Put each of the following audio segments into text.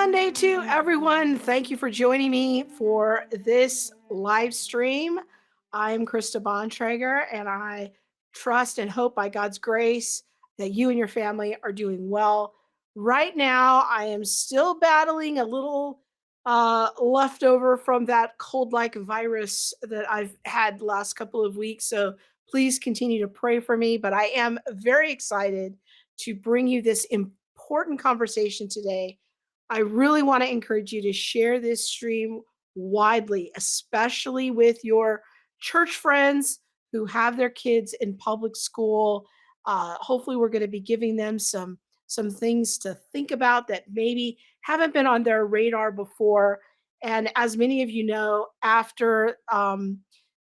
Sunday to everyone. Thank you for joining me for this live stream. I'm Krista Bontrager, and I trust and hope by God's grace that you and your family are doing well. Right now, I am still battling a little leftover from that cold-like virus that I've had the last couple of weeks. So please continue to pray for me. But I am very excited to bring you this important conversation today. I really want to encourage you to share this stream widely, especially with your church friends who have their kids in public school. Hopefully, we're going to be giving them some things to think about that maybe haven't been on their radar before. And as many of you know, after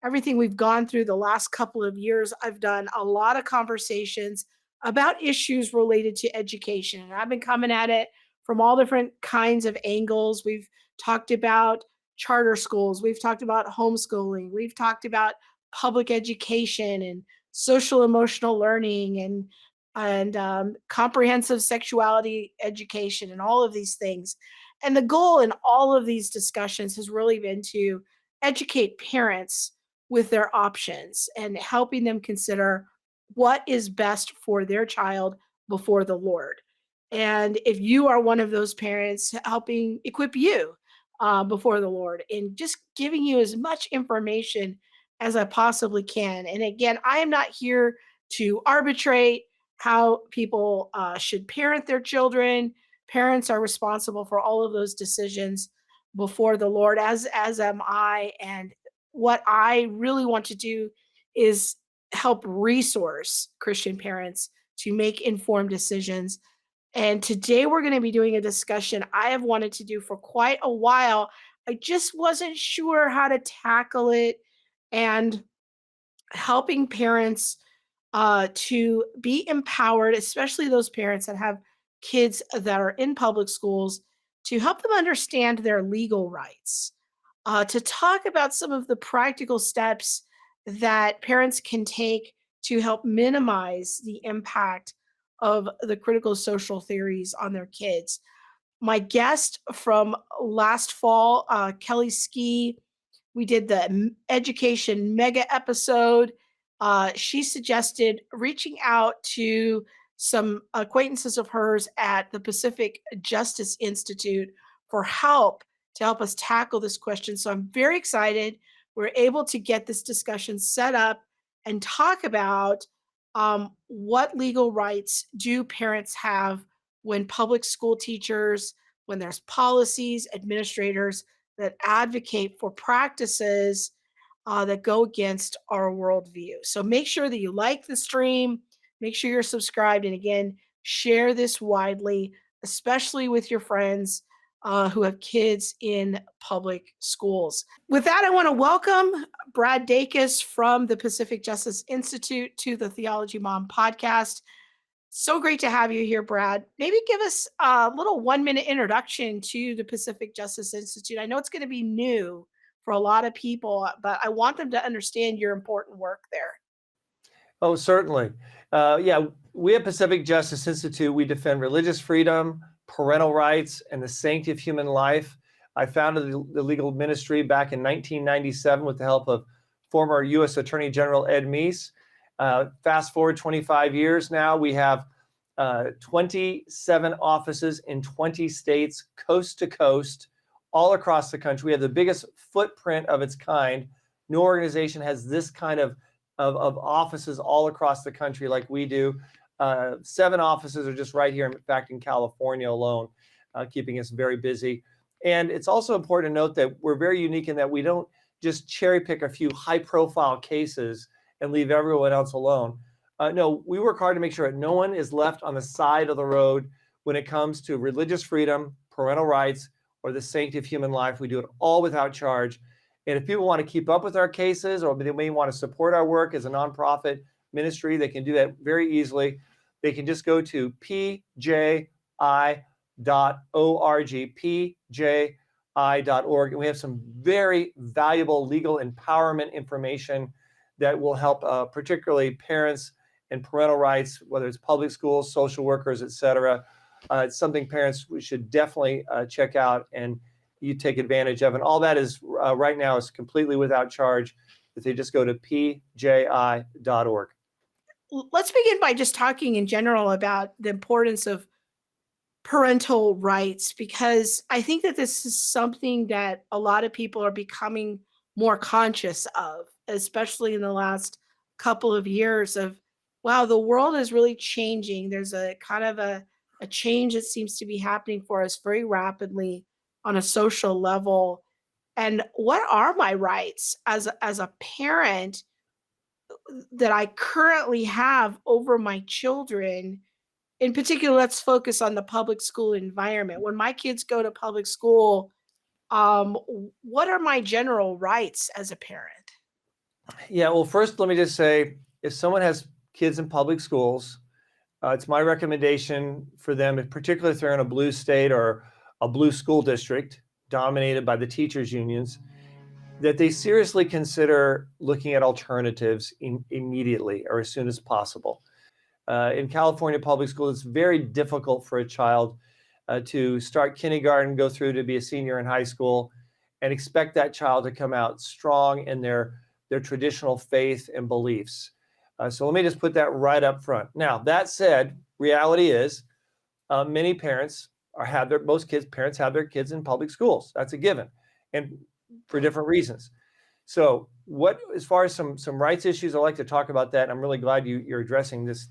everything we've gone through the last couple of years, I've done a lot of conversations about issues related to education. And I've been coming at it from all different kinds of angles. We've talked about charter schools, we've talked about homeschooling, we've talked about public education and social emotional learning and comprehensive sexuality education and all of these things. And the goal in all of these discussions has really been to educate parents with their options and helping them consider what is best for their child before the Lord. And if you are one of those parents, helping equip you before the Lord and just giving you as much information as I possibly can. And again, I am not here to arbitrate how people should parent their children. Parents are responsible for all of those decisions before the Lord, as am I. And what I really want to do is help resource Christian parents to make informed decisions. And today we're going to be doing a discussion I have wanted to do for quite a while. I just wasn't sure how to tackle it, and helping parents to be empowered, especially those parents that have kids that are in public schools, to help them understand their legal rights, to talk about some of the practical steps that parents can take to help minimize the impact of the critical social theories on their kids. My guest from last fall, Kelly Ski, we did the education mega episode. She suggested reaching out to some acquaintances of hers at the Pacific Justice Institute for help to help us tackle this question. So I'm very excited. We're able to get this discussion set up and talk about what legal rights do parents have when public school teachers, when there's policies, administrators that advocate for practices that go against our worldview. So make sure that you like the stream, make sure you're subscribed, and again, share this widely, especially with your friends who have kids in public schools. With that, I want to welcome Brad Dacus from the Pacific Justice Institute to the Theology Mom podcast. So great to have you here, Brad. Maybe give us a little 1-minute introduction to the Pacific Justice Institute. I know it's going to be new for a lot of people, but I want them to understand your important work there. Oh, certainly. We at Pacific Justice Institute, we defend religious freedom, parental rights, and the sanctity of human life. I founded the legal ministry back in 1997 with the help of former U.S. Attorney General Ed Meese. Fast forward 25 years now, we have 27 offices in 20 states, coast to coast, all across the country. We have the biggest footprint of its kind. No organization has this kind of offices all across the country like we do. 7 offices are just right here, in fact, in California alone, keeping us very busy. And it's also important to note that we're very unique in that we don't just cherry pick a few high-profile cases and leave everyone else alone. No, we work hard to make sure that no one is left on the side of the road when it comes to religious freedom, parental rights, or the sanctity of human life. We do it all without charge. And if people want to keep up with our cases, or they may want to support our work as a nonprofit ministry, they can do that very easily. They can just go to pji.org, pji.org, and we have some very valuable legal empowerment information that will help particularly parents and parental rights, whether it's public schools, social workers, et cetera. It's something parents should definitely check out and you take advantage of. And all that is right now is completely without charge if they just go to pji.org. Let's begin by just talking in general about the importance of parental rights, because I think that this is something that a lot of people are becoming more conscious of, especially in the last couple of years of, wow, the world is really changing. There's a kind of a change that seems to be happening for us very rapidly on a social level. And what are my rights as a parent that I currently have over my children? In particular, let's focus on the public school environment. When my kids go to public school, what are my general rights as a parent? Yeah, well, first, let me just say if someone has kids in public schools, it's my recommendation for them, particularly if they're in a blue state or a blue school district dominated by the teachers' unions, that they seriously consider looking at alternatives immediately or as soon as possible. In California public school, it's very difficult for a child to start kindergarten, go through to be a senior in high school, and expect that child to come out strong in their traditional faith and beliefs. So let me just put that right up front. Now, that said, reality is many parents parents have their kids in public schools. That's a given, and for different reasons. So as far as some rights issues, I'd like to talk about that. I'm really glad you're addressing this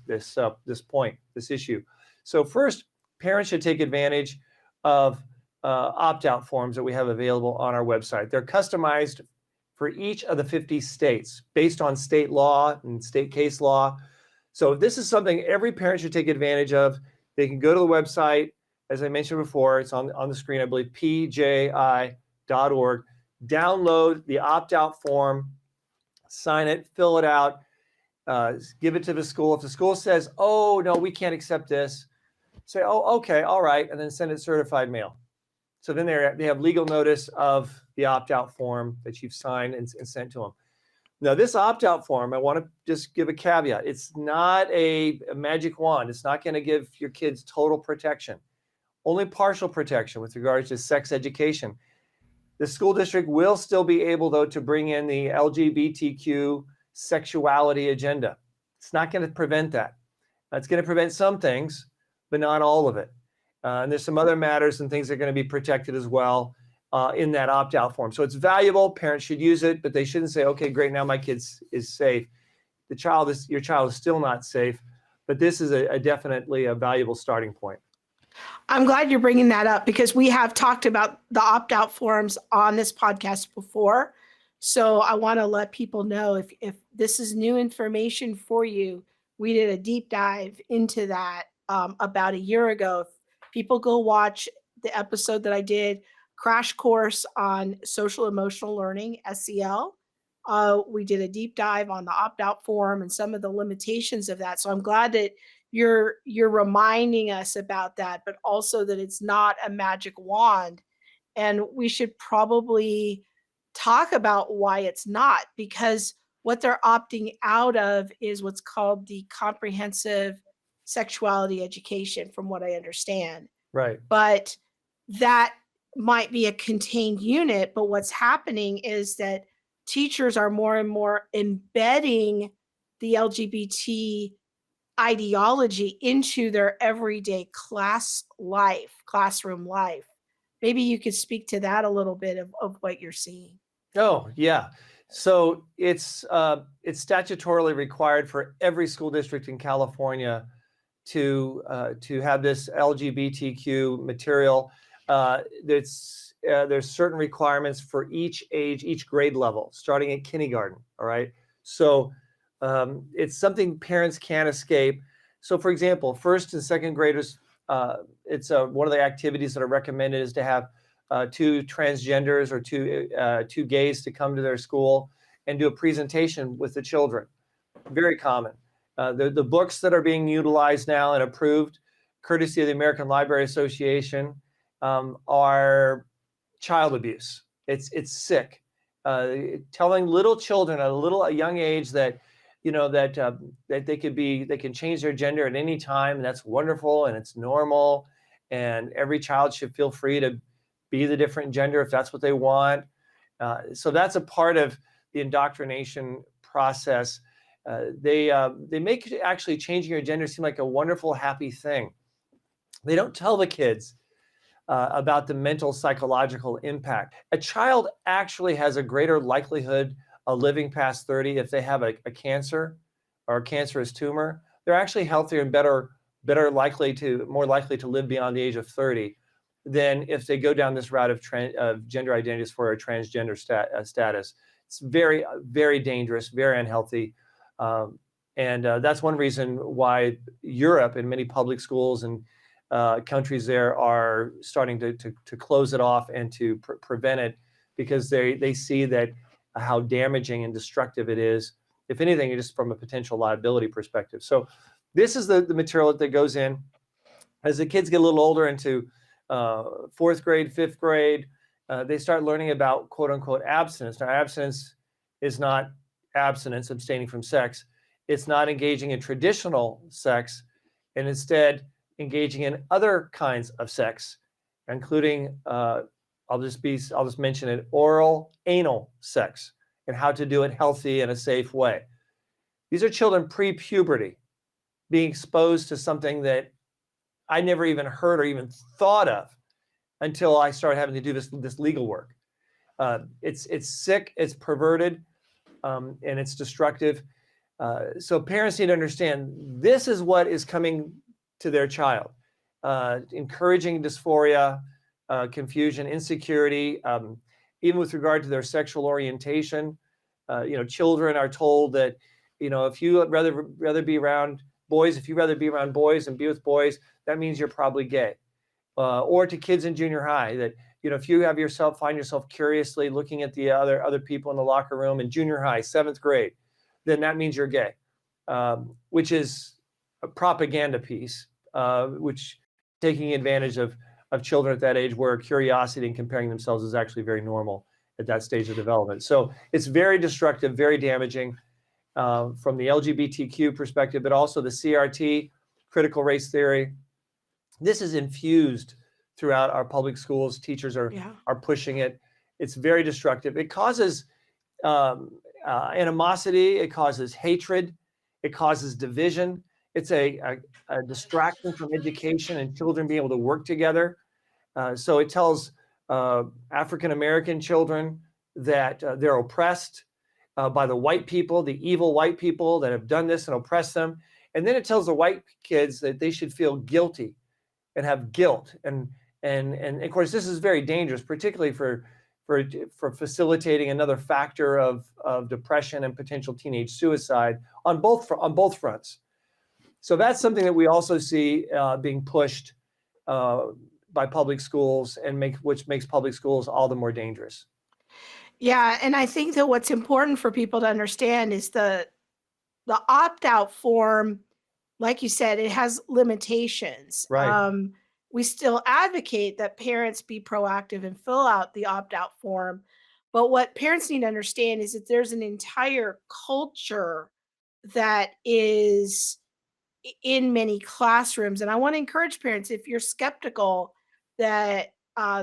point, this issue. So first, parents should take advantage of opt-out forms that we have available on our website. They're customized for each of the 50 states based on state law and state case law. So this is something every parent should take advantage of. They can go to the website, as I mentioned before, it's on the screen, I believe, pji.org. Download the opt-out form, sign it, fill it out, give it to the school. If the school says, oh, no, we can't accept this, say, oh, okay, all right, and then send it certified mail. So then they have legal notice of the opt-out form that you've signed and sent to them. Now, this opt-out form, I want to just give a caveat. It's not a magic wand. It's not going to give your kids total protection, only partial protection with regards to sex education. The school district will still be able, though, to bring in the LGBTQ sexuality agenda. It's not going to prevent that. It's going to prevent some things, but not all of it. And there's some other matters and things that are going to be protected as well in that opt-out form. So it's valuable. Parents should use it, but they shouldn't say, okay, great, now my kid is safe. Your child is still not safe, but this is definitely a valuable starting point. I'm glad you're bringing that up because we have talked about the opt-out forms on this podcast before. So I want to let people know if this is new information for you, we did a deep dive into that about a year ago. If people go watch the episode that I did, Crash Course on Social Emotional Learning, SEL. We did a deep dive on the opt-out form and some of the limitations of that. So I'm glad that you're reminding us about that, but also that it's not a magic wand. And we should probably talk about why it's not, because what they're opting out of is what's called the comprehensive sexuality education, from what I understand. Right. But that might be a contained unit, but what's happening is that teachers are more and more embedding the LGBT ideology into their everyday classroom life. Maybe you could speak to that a little bit of what you're seeing. Oh, yeah. So it's statutorily required for every school district in California to have this LGBTQ material. There's certain requirements for each age, each grade level, starting at kindergarten. All right. So it's something parents can't escape. So, for example, first and second graders, it's one of the activities that are recommended is to have two transgenders or two gays to come to their school and do a presentation with the children. Very common. The books that are being utilized now and approved, courtesy of the American Library Association, are child abuse. It's sick. Telling little children at a young age that that they can change their gender at any time, and that's wonderful and it's normal, and every child should feel free to be the different gender if that's what they want. So that's a part of the indoctrination process. They make actually changing your gender seem like a wonderful, happy thing. They don't tell the kids about the mental, psychological impact. A child actually has a greater likelihood of living past 30 if they have a cancer or a cancerous tumor. They're actually healthier and more likely to live beyond the age of 30 than if they go down this route of gender identity dysphoria or transgender status. It's very, very dangerous, very unhealthy. And that's one reason why Europe and many public schools and countries there are starting to close it off and to prevent it, because they see that how damaging and destructive it is, if anything, just from a potential liability perspective. So this is the material that goes in. As the kids get a little older into fourth grade, fifth grade, they start learning about quote unquote abstinence. Now, abstinence is not abstinence, abstaining from sex. It's not engaging in traditional sex, and instead engaging in other kinds of sex, including I'll just mention it: oral, anal sex, and how to do it healthy and a safe way. These are children pre-puberty being exposed to something that I never even heard or even thought of until I started having to do this legal work. It's sick, it's perverted, and it's destructive. So parents need to understand this is what is coming to their child. Encouraging dysphoria, confusion, insecurity, even with regard to their sexual orientation. Children are told that, if you rather be around boys, if you rather be around boys and be with boys, that means you're probably gay. Or to kids in junior high, that if you find yourself curiously looking at the other people in the locker room in junior high, 7th grade, then that means you're gay, which is a propaganda piece, which taking advantage of children at that age, where curiosity and comparing themselves is actually very normal at that stage of development. So it's very destructive, very damaging from the LGBTQ perspective, but also the CRT, critical race theory. This is infused throughout our public schools. Teachers are pushing it. It's very destructive. It causes animosity. It causes hatred. It causes division. It's a distraction from education and children being able to work together. So it tells African American children that they're oppressed by the white people, the evil white people that have done this and oppressed them. And then it tells the white kids that they should feel guilty and have guilt. And of course, this is very dangerous, particularly for facilitating another factor of depression and potential teenage suicide on both fronts. So that's something that we also see being pushed by public schools, which makes public schools all the more dangerous. Yeah, and I think that what's important for people to understand is the opt-out form, like you said, it has limitations. Right. We still advocate that parents be proactive and fill out the opt-out form. But what parents need to understand is that there's an entire culture that is in many classrooms. And I want to encourage parents, if you're skeptical that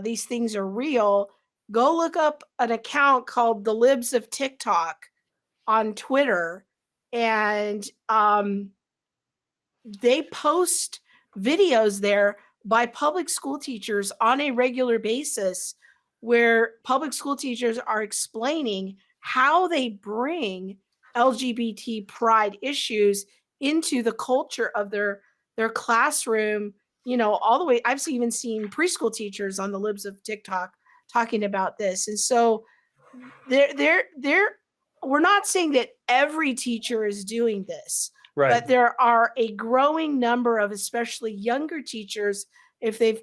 these things are real, go look up an account called the Libs of TikTok on Twitter. And they post videos there by public school teachers on a regular basis, where public school teachers are explaining how they bring LGBT pride issues into the culture of their classroom, all the way. I've even seen preschool teachers on the Libs of TikTok talking about this. And so we're not saying that every teacher is doing this, Right. but there are a growing number of, especially younger teachers, if they've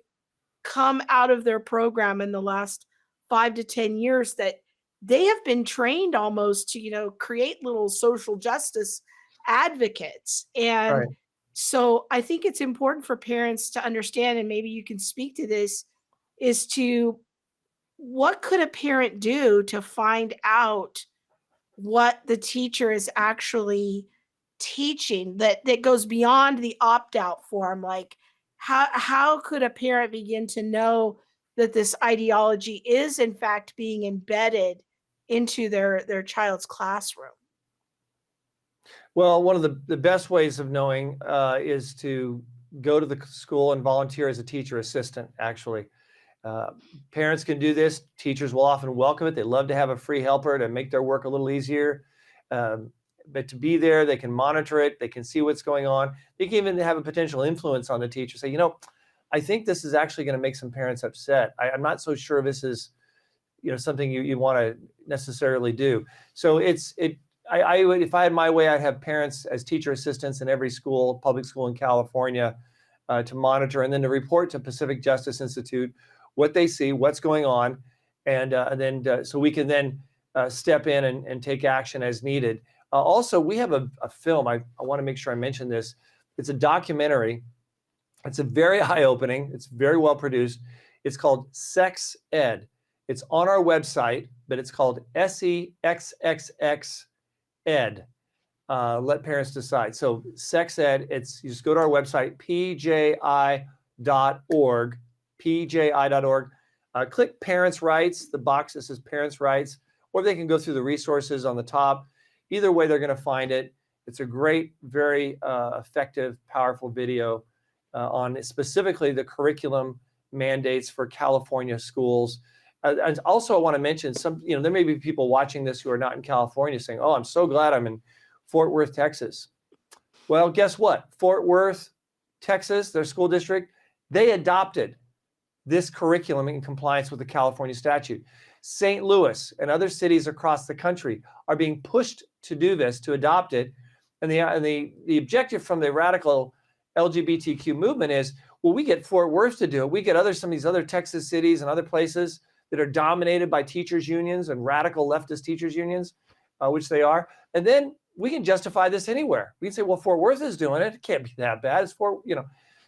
come out of their program in the last 5 to 10 years, that they have been trained almost to, create little social justice advocates. And Right. so I think it's important for parents to understand, and maybe you can speak to this, is what could a parent do to find out what the teacher is actually teaching that goes beyond the opt-out form? Like, how could a parent begin to know that this ideology is in fact being embedded into their child's classroom? Well, one of the best ways of knowing is to go to the school and volunteer as a teacher assistant, actually. Uh, Parents can do this. Teachers will often welcome it. They love to have a free helper to make their work a little easier. Um, but to be there, they can monitor it. They can see what's going on. They can even have a potential influence on the teacher. Say, I think this is actually going to make some parents upset. I'm not so sure this is, something you want to necessarily do. So I would, if I had my way, I'd have parents as teacher assistants in every school, public school in California, to monitor and then to report to Pacific Justice Institute what they see, what's going on, and then so we can then step in and take action as needed. Also, we have a film. I want to make sure I mention this. It's a documentary. It's a very eye-opening. It's very well produced. It's called Sex Ed. It's on our website, but it's called SEXXX Ed. Let parents decide. So Sex Ed, you just go to our website, pji.org, pji.org. Click Parents' Rights, the box that says Parents' Rights, or they can go through the resources on the top. Either way, they're going to find it. It's a great, very effective, powerful video on specifically the curriculum mandates for California schools. And also, I want to mention there may be people watching this who are not in California saying, "Oh, I'm so glad I'm in Fort Worth, Texas." Well, guess what? Fort Worth, Texas, their school district, they adopted this curriculum in compliance with the California statute. St. Louis and other cities across the country are being pushed to do this, to adopt it. And the objective from the radical LGBTQ movement is, well, we get Fort Worth to do it. We get some of these other Texas cities and other places that are dominated by teachers unions and radical leftist teachers unions, which they are. And then we can justify this anywhere. We can say, well, Fort Worth is doing it. It can't be that bad. It's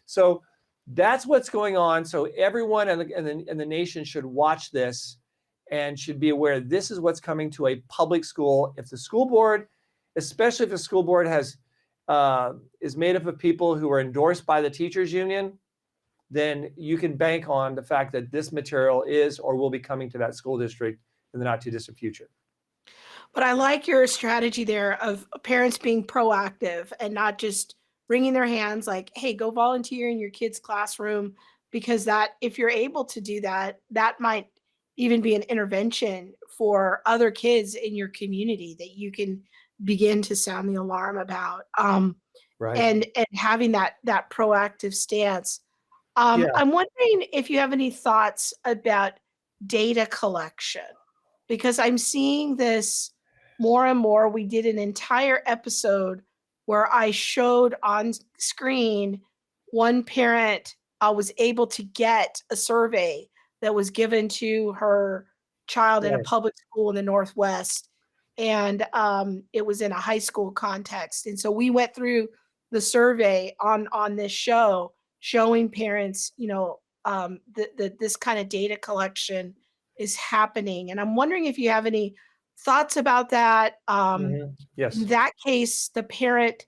So that's what's going on. So everyone in the nation should watch this and should be aware this is what's coming to a public school. If the school board, especially if the school board is made up of people who are endorsed by the teachers union, then you can bank on the fact that this material is or will be coming to that school district in the not too distant future. But I like your strategy there of parents being proactive and not just wringing their hands like, hey, go volunteer in your kid's classroom, because that if you're able to do that, that might even be an intervention for other kids in your community that you can begin to sound the alarm about. Right. And having that proactive stance. Yeah. I'm wondering if you have any thoughts about data collection, because I'm seeing this more and more. We did an entire episode where I showed on screen one parent was able to get a survey that was given to her child in a Right. public school in the Northwest. And it was in a high school context. And so we went through the survey on this show, showing parents, that this kind of data collection is happening. And I'm wondering if you have any thoughts about that. In Yes. that case, the parent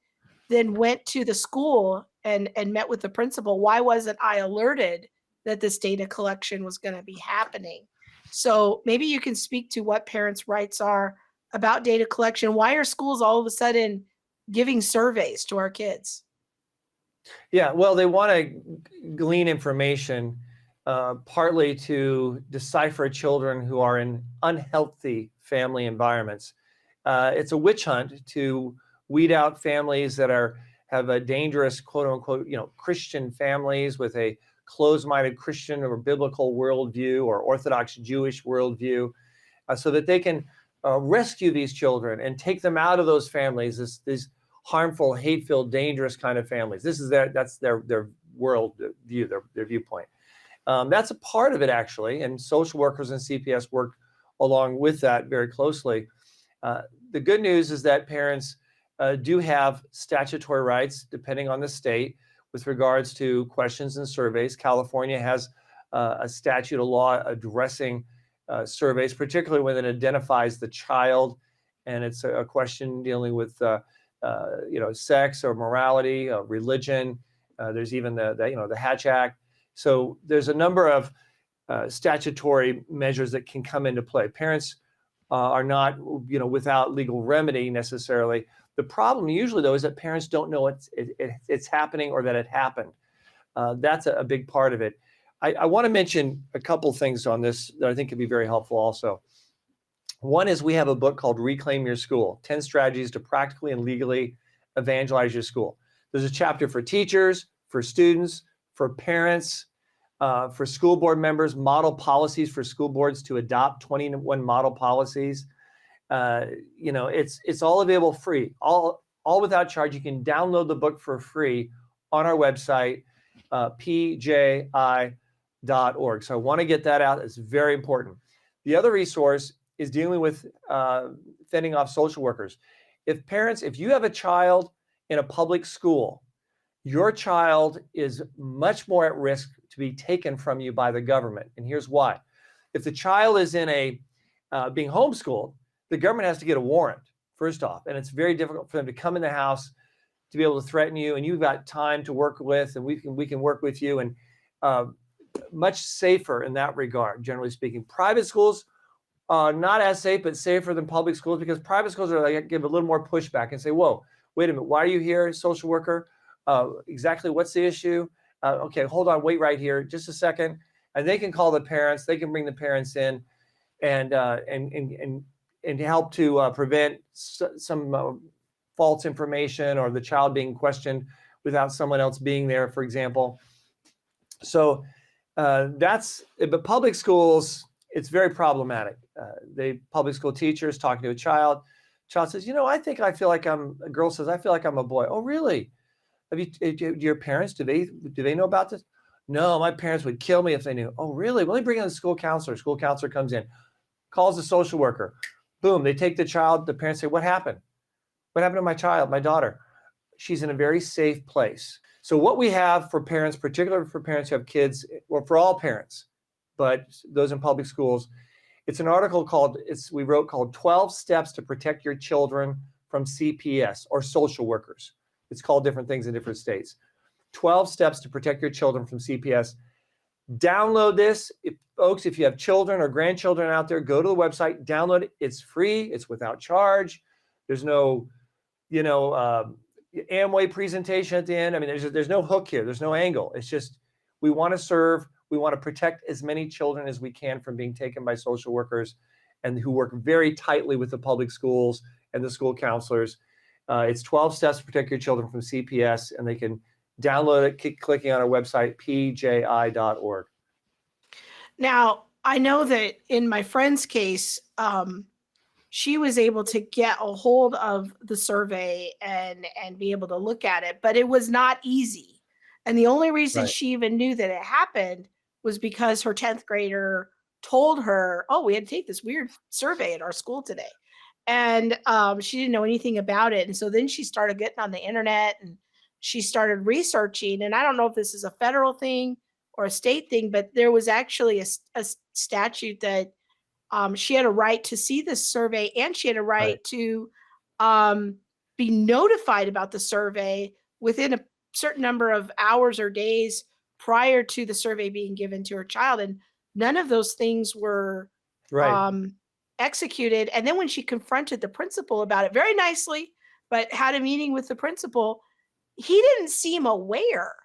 then went to the school and met with the principal. Why wasn't I alerted that this data collection was going to be happening? So maybe you can speak to what parents' rights are about data collection. Why are schools all of a sudden giving surveys to our kids? Yeah, well, they want to glean information, partly to decipher children who are in unhealthy family environments. It's a witch hunt to weed out families that have a dangerous, quote unquote, Christian families with a closed-minded Christian or biblical worldview or Orthodox Jewish worldview, so that they can rescue these children and take them out of those families, these harmful, hate-filled, dangerous kind of families. That's their world view, their viewpoint. That's a part of it, actually, and social workers and CPS work along with that very closely. The good news is that parents do have statutory rights, depending on the state, with regards to questions and surveys. California has a statute, a law addressing surveys, particularly when it identifies the child, and it's a question dealing with sex or morality, religion, There's even the Hatch Act. So there's a number of statutory measures that can come into play. Parents are not, without legal remedy necessarily. The problem usually, though, is that parents don't know it's happening or that it happened. That's a big part of it. I want to mention a couple things on this that I think could be very helpful also. One is we have a book called Reclaim Your School, 10 Strategies to Practically and Legally Evangelize Your School. There's a chapter for teachers, for students, for parents, for school board members, model policies for school boards to adopt 21 model policies. It's all available free, all without charge. You can download the book for free on our website, pji.org. So I want to get that out. It's very important. The other resource is dealing with fending off social workers. If you have a child in a public school, your child is much more at risk to be taken from you by the government. And here's why. If the child is in being homeschooled, the government has to get a warrant, first off. And it's very difficult for them to come in the house to be able to threaten you. And you've got time to work with, and we can work with you. And much safer in that regard, generally speaking. Private schools, not as safe, but safer than public schools, because private schools give a little more pushback and say, whoa, wait a minute, why are you here, social worker? Exactly what's the issue? Okay, hold on, wait right here, just a second. And they can call the parents, they can bring the parents in and help to prevent some false information or the child being questioned without someone else being there, for example. So but public schools, it's very problematic. Public school teachers talking to a child says, I feel like a girl says, I feel like I'm a boy. Oh, really? Do your parents, do they know about this? No, my parents would kill me if they knew. Oh, really? Well, they bring in the school counselor. School counselor comes in, calls the social worker. Boom, they take the child. The parents say, what happened? What happened to my child, my daughter? She's in a very safe place. So what we have for parents, particularly for parents who have kids, or for all parents, but those in public schools, it's an article we wrote called 12 Steps to Protect Your Children from CPS or Social Workers. It's called different things in different states. 12 Steps to Protect Your Children from CPS. Download this. Folks, if you have children or grandchildren out there, go to the website, download it. It's free. It's without charge. There's no, Amway presentation at the end. I mean, there's no hook here. There's no angle. It's just, we want to serve. We want to protect as many children as we can from being taken by social workers, and who work very tightly with the public schools and the school counselors. It's 12 Steps to Protect Your Children from CPS, and they can download it, keep clicking on our website, pji.org. Now, I know that in my friend's case, she was able to get a hold of the survey and be able to look at it, but it was not easy. And the only reason Right. she even knew that it happened was because her 10th grader told her, oh, we had to take this weird survey at our school today. And she didn't know anything about it. And so then she started getting on the internet and she started researching. And I don't know if this is a federal thing or a state thing, but there was actually a statute that she had a right to see this survey, and she had a Right. right to be notified about the survey within a certain number of hours or days prior to the survey being given to her child. And none of those things were Right. executed. And then when she confronted the principal about it very nicely, but had a meeting with the principal, he didn't seem aware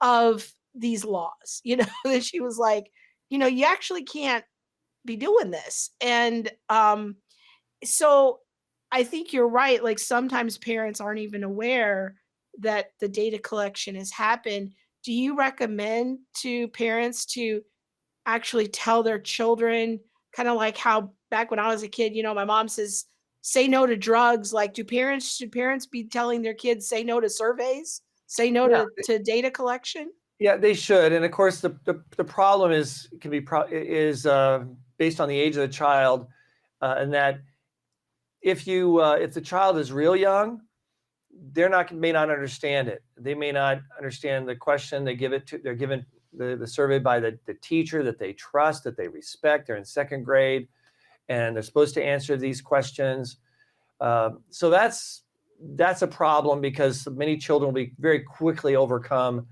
of these laws, that she was like, you actually can't be doing this. And so I think you're right. Like sometimes parents aren't even aware that the data collection has happened. Do you recommend to parents to actually tell their children, kind of like how back when I was a kid, my mom says, say no to drugs. Like, should parents be telling their kids, say no to surveys, say no Yeah. to data collection? Yeah, they should. And of course, the problem is based on the age of the child, and that if the child is real young, may not understand it. They may not understand the question. They're given the survey by the teacher that they trust, that they respect. They're in second grade, and they're supposed to answer these questions. So that's a problem, because many children will be very quickly overcome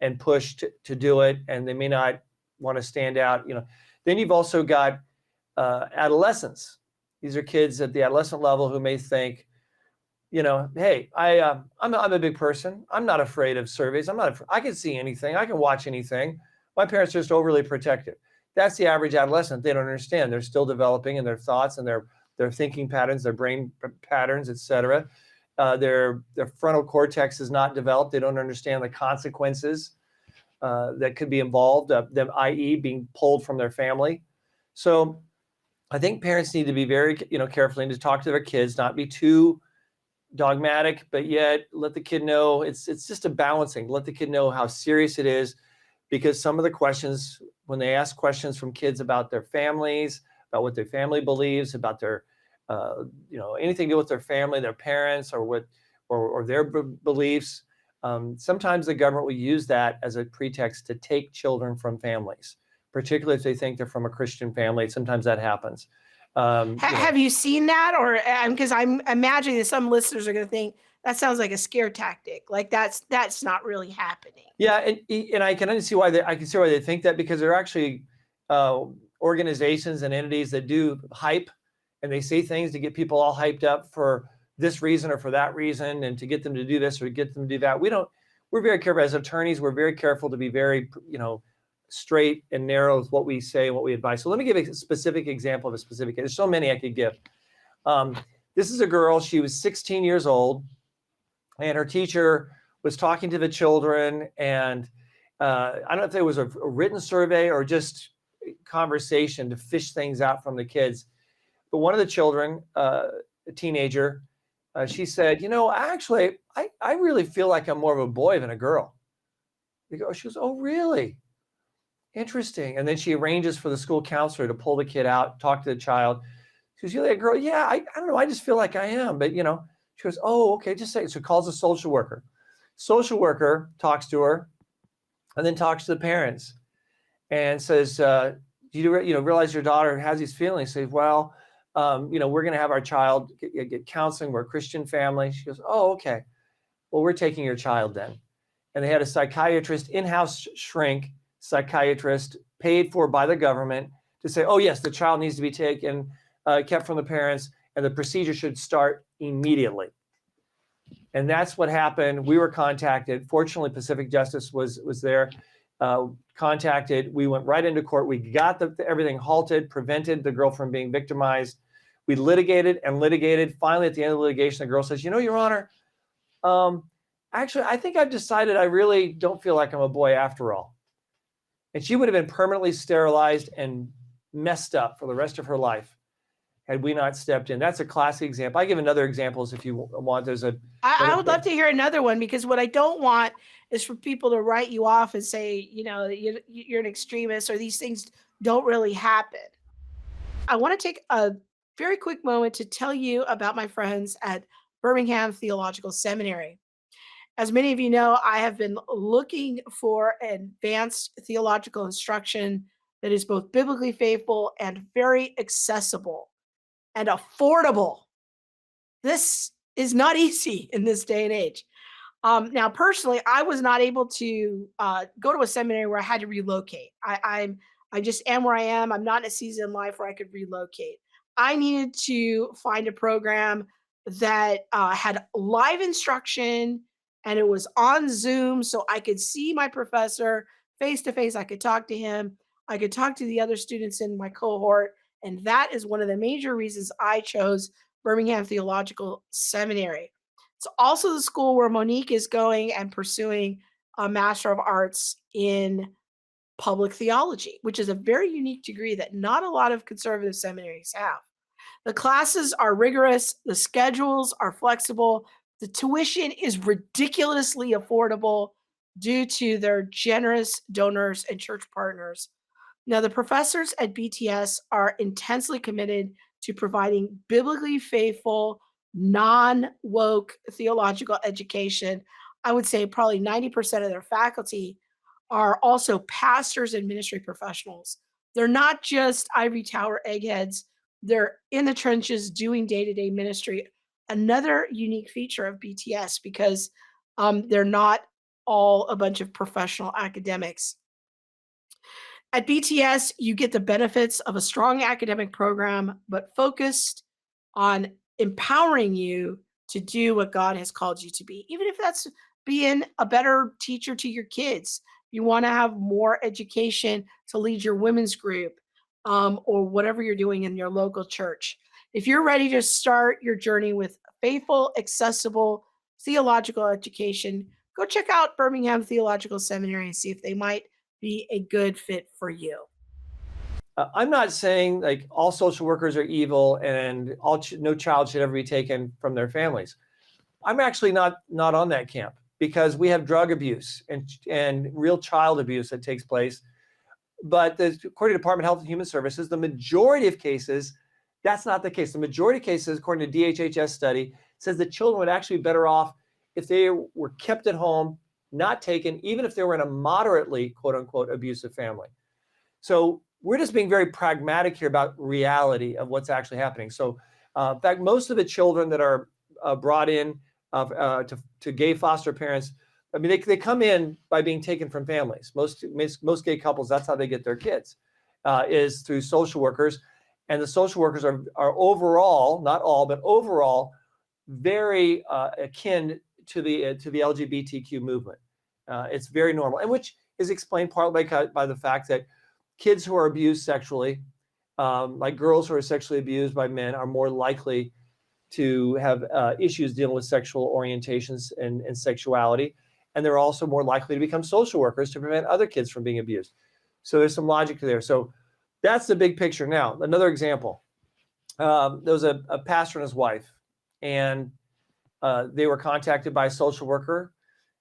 and pushed to do it, and they may not want to stand out. Then you've also got adolescents. These are kids at the adolescent level who may think, hey, I'm a big person. I'm not afraid of surveys. I can see anything. I can watch anything. My parents are just overly protective. That's the average adolescent. They don't understand. They're still developing in their thoughts and their thinking patterns, their brain patterns, etc. Their frontal cortex is not developed. They don't understand the consequences that could be involved, them, i.e., being pulled from their family. So I think parents need to be very, careful and to talk to their kids, not be too dogmatic, but yet let the kid know it's just a balancing. Let the kid know how serious it is, because some of the questions, when they ask questions from kids about their families, about what their family believes, about their, anything to do with their family, their parents, or their beliefs, sometimes the government will use that as a pretext to take children from families, particularly if they think they're from a Christian family. Sometimes that happens. Have you seen that? Or because I'm imagining that some listeners are going to think that sounds like a scare tactic. Like that's not really happening. Yeah, and I can see why they think that, because there are actually organizations and entities that do hype, and they say things to get people all hyped up for this reason or for that reason, and to get them to do this or get them to do that. We're very careful as attorneys. We're very careful to be very, straight and narrow with what we say and what we advise. So let me give a specific example of a specific case. There's so many I could give. This is a girl. She was 16 years old, and her teacher was talking to the children, and I don't know if there was a written survey or just conversation to fish things out from the kids. But one of the children, a teenager, she said, actually, I really feel like I'm more of a boy than a girl. She goes, oh, really? Interesting. And then she arranges for the school counselor to pull the kid out, talk to the child. She goes, you're like a girl? Yeah, I don't know. I just feel like I am. But, she goes, oh, okay, just say it. So calls a social worker. Social worker talks to her and then talks to the parents and says, do you realize your daughter has these feelings? Say, well, we're going to have our child get counseling. We're a Christian family. She goes, oh, okay. Well, we're taking your child then. And they had a psychiatrist, in-house shrink psychiatrist paid for by the government to say, oh, yes, the child needs to be taken, kept from the parents, and the procedure should start immediately. And that's what happened. We were contacted. Fortunately, Pacific Justice was there, contacted. We went right into court. We got everything halted, prevented the girl from being victimized. We litigated and litigated. Finally, at the end of the litigation, the girl says, Your Honor, actually, I think I've decided I really don't feel like I'm a boy after all. And she would have been permanently sterilized and messed up for the rest of her life had we not stepped in. That's a classic example. I give another examples if you want. I would love to hear another one, because what I don't want is for people to write you off and say, you're an extremist or these things don't really happen. I want to take a very quick moment to tell you about my friends at Birmingham Theological Seminary. As many of you know, I have been looking for advanced theological instruction that is both biblically faithful and very accessible and affordable. This is not easy in this day and age. Now, personally, I was not able to go to a seminary where I had to relocate. I just am where I am. I'm not in a season in life where I could relocate. I needed to find a program that had live instruction, and it was on Zoom, so I could see my professor face to face. I could talk to him. I could talk to the other students in my cohort, and that is one of the major reasons I chose Birmingham Theological Seminary. It's also the school where Monique is going and pursuing a Master of Arts in Public Theology, which is a very unique degree that not a lot of conservative seminaries have. The classes are rigorous, the schedules are flexible, the tuition is ridiculously affordable due to their generous donors and church partners. Now, the professors at BTS are intensely committed to providing biblically faithful, non woke theological education. I would say probably 90% of their faculty are also pastors and ministry professionals. They're not just ivory tower eggheads, they're in the trenches doing day to day ministry. Another unique feature of BTS, because they're not all a bunch of professional academics. At BTS, you get the benefits of a strong academic program, but focused on empowering you to do what God has called you to be, even if that's being a better teacher to your kids. You want to have more education to lead your women's group, or whatever you're doing in your local church. If you're ready to start your journey with faithful, accessible theological education, go check out Birmingham Theological Seminary and see if they might be a good fit for you. I'm not saying like all social workers are evil and no child should ever be taken from their families. I'm actually not on that camp, because we have drug abuse and real child abuse that takes place. But according to Department of Health and Human Services, the majority of cases, that's not the case. The majority of cases, according to DHHS study, says that children would actually be better off if they were kept at home, not taken, even if they were in a moderately, quote unquote, abusive family. So we're just being very pragmatic here about reality of what's actually happening. So in fact, most of the children that are brought in to gay foster parents, I mean, they come in by being taken from families. Most gay couples, that's how they get their kids, is through social workers. And the social workers are overall, not all, but overall, very akin to the LGBTQ movement. It's very normal, and which is explained partly by the fact that kids who are abused sexually, like girls who are sexually abused by men, are more likely to have issues dealing with sexual orientations and sexuality. And they're also more likely to become social workers to prevent other kids from being abused. So there's some logic there. So that's the big picture. Now, another example. There was a pastor and his wife, and they were contacted by a social worker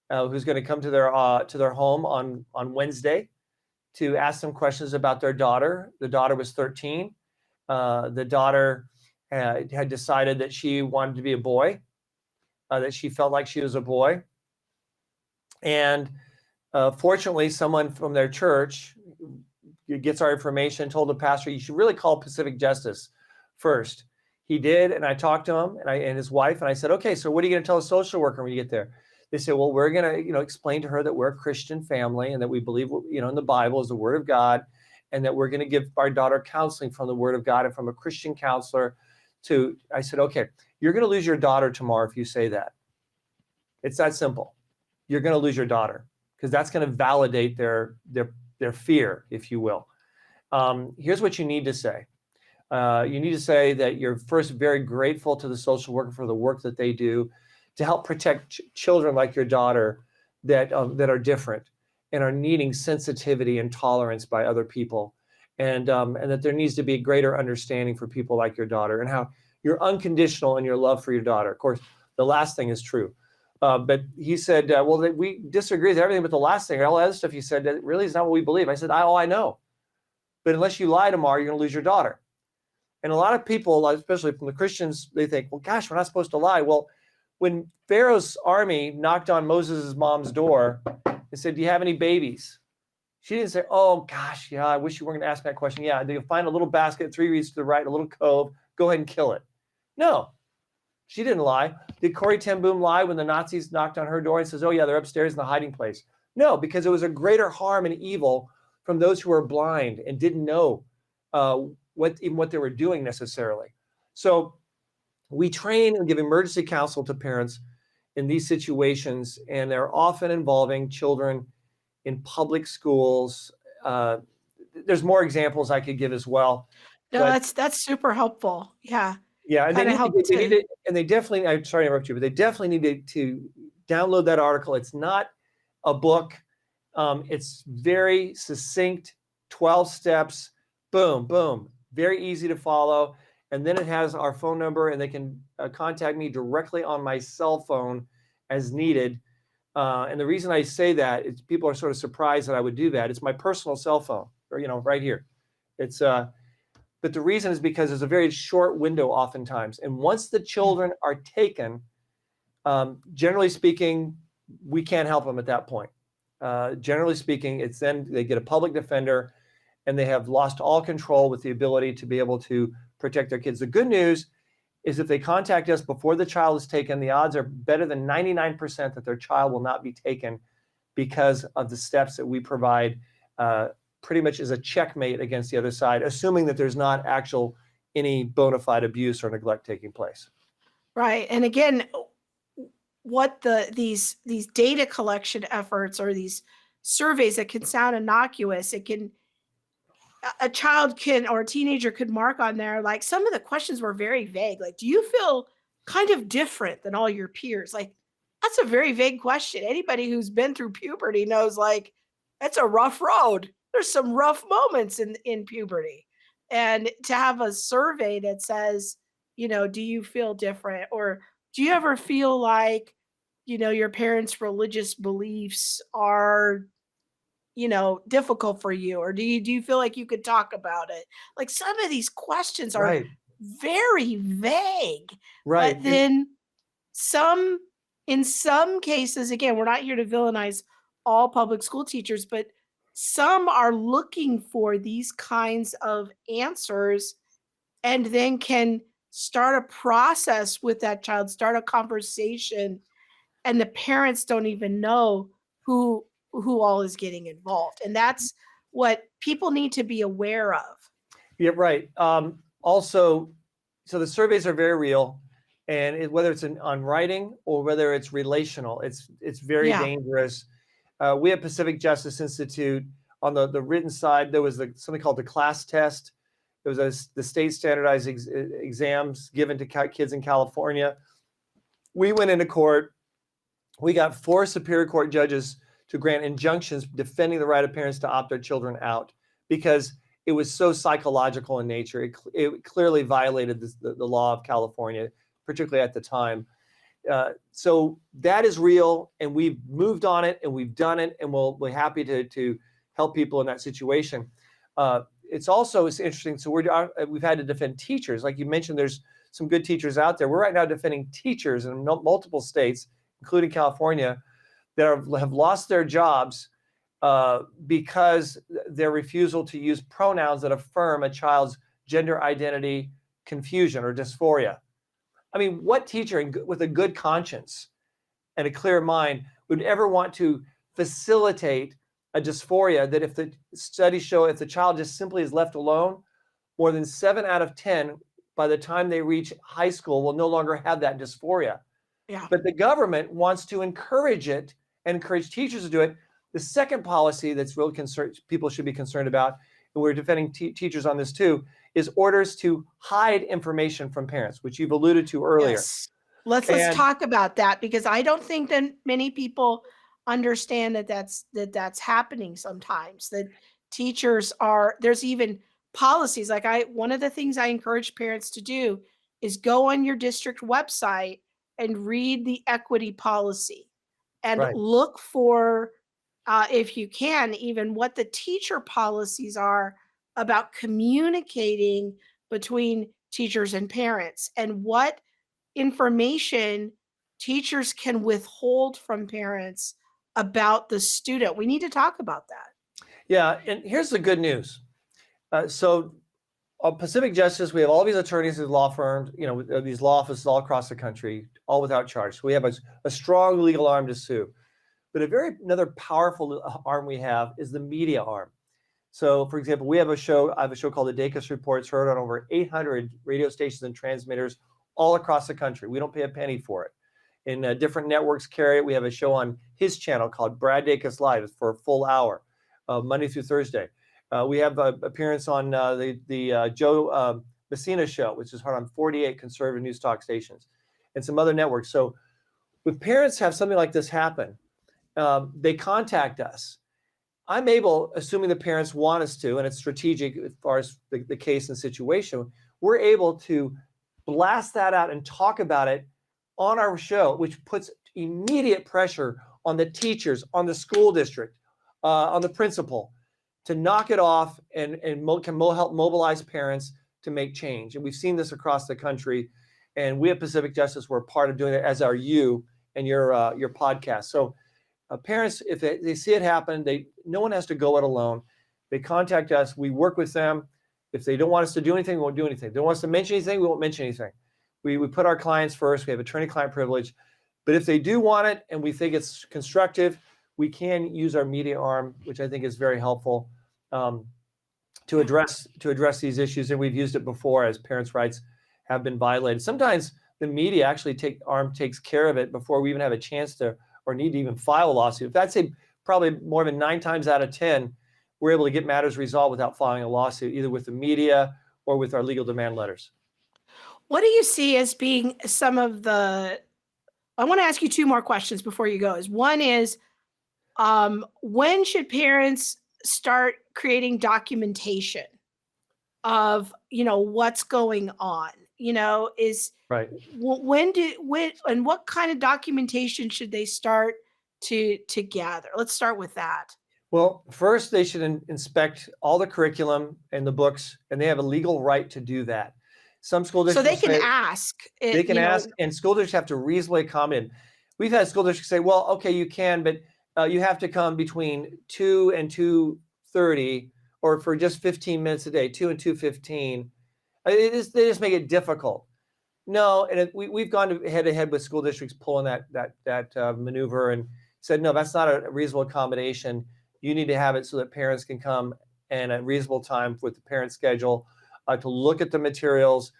who's going to come to their home on Wednesday to ask them questions about their daughter. The daughter was 13. The daughter had decided that she wanted to be a boy, that she felt like she was a boy. And fortunately, someone from their church gets our information, told the pastor, you should really call Pacific Justice first. He did, and I talked to him and his wife, and I said, okay, so what are you going to tell a social worker when you get there? They said, well, we're going to, explain to her that we're a Christian family and that we believe, in the Bible is the Word of God, and that we're going to give our daughter counseling from the Word of God and from a Christian counselor. I said, okay, you're going to lose your daughter tomorrow if you say that. It's that simple. You're going to lose your daughter because that's going to validate their fear, if you will. Here's what you need to say. You need to say that you're first very grateful to the social worker for the work that they do to help protect children like your daughter that are different and are needing sensitivity and tolerance by other people, and that there needs to be a greater understanding for people like your daughter, and how you're unconditional in your love for your daughter. Of course, the last thing is true. But he said, well, we disagree with everything but the last thing. All the other stuff he said, that really is not what we believe. I said, I know. But unless you lie tomorrow, you're going to lose your daughter. And a lot of people, especially from the Christians, they think, well, gosh, we're not supposed to lie. Well, when Pharaoh's army knocked on Moses' mom's door and said, do you have any babies? She didn't say, oh, gosh, yeah, I wish you weren't going to ask that question. Yeah, you'll find a little basket 3 reeds to the right, a little cove. Go ahead and kill it. No, she didn't lie. Did Corrie ten Boom lie when the Nazis knocked on her door and says, oh, yeah, they're upstairs in the hiding place? No, because it was a greater harm and evil from those who were blind and didn't know what they were doing necessarily. So we train and give emergency counsel to parents in these situations, and they're often involving children in public schools. There's more examples I could give as well. No, But that's super helpful. Yeah. yeah, and Kind of help to. they definitely, I'm sorry to interrupt you, but they definitely need to download that article. It's not a book. It's very succinct, 12 steps, boom, boom, very easy to follow. And then it has our phone number, and they can contact me directly on my cell phone as needed. And the reason I say that is people are sort of surprised that I would do that. It's my personal cell phone, or, right here. It's but the reason is because there's a very short window oftentimes. And once the children are taken, generally speaking, we can't help them at that point. Generally speaking, it's then they get a public defender, and they have lost all control with the ability to be able to protect their kids. The good news is if they contact us before the child is taken, the odds are better than 99% that their child will not be taken because of the steps that we provide, pretty much as a checkmate against the other side, assuming that there's not any bona fide abuse or neglect taking place. Right. And again, what these data collection efforts or these surveys that can sound innocuous, it can a child can or a teenager could mark on there, like some of the questions were very vague. Like, do you feel kind of different than all your peers? Like, that's a very vague question. Anybody who's been through puberty knows like it's a rough road. There's some rough moments in puberty. And to have a survey that says, do you feel different? Or do you ever feel like, your parents' religious beliefs are difficult for you? Or do you feel like you could talk about it? Like some of these questions are Right. very vague. But Right. then some in some cases, again, we're not here to villainize all public school teachers, but some are looking for these kinds of answers and then can start a process with that child, start a conversation, and the parents don't even know who all is getting involved. And that's what people need to be aware of. Yeah, right. Also, so the surveys are very real, and whether it's on writing or whether it's relational, it's very Yeah. dangerous. We at Pacific Justice Institute, on the written side, there was something called the class test. It was the state standardized exams given to kids in California. We went into court. We got 4 Superior Court judges to grant injunctions defending the right of parents to opt their children out because it was so psychological in nature. It clearly violated the law of California, particularly at the time. So that is real, and we've moved on it, and we've done it, and we're happy to help people in that situation. It's interesting. So we've had to defend teachers. Like you mentioned, there's some good teachers out there. We're right now defending teachers in multiple states, including California, that have lost their jobs because their refusal to use pronouns that affirm a child's gender identity confusion or dysphoria. I mean, what teacher with a good conscience and a clear mind would ever want to facilitate a dysphoria that, if the studies show, if the child just simply is left alone, more than 7 out of 10 by the time they reach high school will no longer have that dysphoria. Yeah. But the government wants to encourage it and encourage teachers to do it. The second policy that's really people should be concerned about, and we're defending teachers on this too, is orders to hide information from parents, which you've alluded to earlier. Yes. Let's And talk about that, because I don't think that many people understand that that's happening sometimes. That there's even policies. Like one of the things I encourage parents to do is go on your district website and read the equity policy and right, look for, if you can, even what the teacher policies are about communicating between teachers and parents, and what information teachers can withhold from parents about the student. We need to talk about that. yeah, and here's the good news. So Pacific Justice, we have all these attorneys at law firms, these law offices all across the country, all without charge. So we have a strong legal arm to sue. But another powerful arm we have is the media arm. So, for example, I have a show called The Dacus Report. It's heard on over 800 radio stations and transmitters all across the country. We don't pay a penny for it. And different networks carry it. We have a show on his channel called Brad Dacus Live. It's for a full hour, Monday through Thursday. We have an appearance on the Joe Messina show, which is heard on 48 conservative news talk stations, and some other networks. So when parents have something like this happen, they contact us. I'm able, assuming the parents want us to, and it's strategic as far as the case and situation, we're able to blast that out and talk about it on our show, which puts immediate pressure on the teachers, on the school district, on the principal, to knock it off and help mobilize parents to make change. And we've seen this across the country. And we at Pacific Justice, we're part of doing it, as are you and your podcast. So parents, if they see it happen, no one has to go it alone. They contact us. We work with them. If they don't want us to do anything, we won't do anything. If they don't want us to mention anything, we won't mention anything. We put our clients first. We have attorney-client privilege. But if they do want it and we think it's constructive, we can use our media arm, which I think is very helpful, to address these issues. And we've used it before as parents' rights have been violated. Sometimes the media actually takes care of it before we even have a chance to or need to even file a lawsuit. I'd say probably more than 9 times out of 10, we're able to get matters resolved without filing a lawsuit, either with the media or with our legal demand letters. What do you see as being some of the, I want to ask you 2 more questions before you go. One is, when should parents start creating documentation of, what's going on? Right. When and what kind of documentation should they start to gather? Let's start with that. Well, first they should inspect all the curriculum and the books, and they have a legal right to do that. Some school So they districts can say ask they it, can ask, and school districts have to reasonably accommodate. We've had school districts say, "Well, okay, you can, but you have to come between 2 and 2:30, or for just 15 minutes a day, 2 and 2:15." They just make it difficult. No, and we've gone head to head with school districts pulling that maneuver and said, no, that's not a reasonable accommodation. You need to have it so that parents can come and at reasonable time with the parent schedule to look at the materials,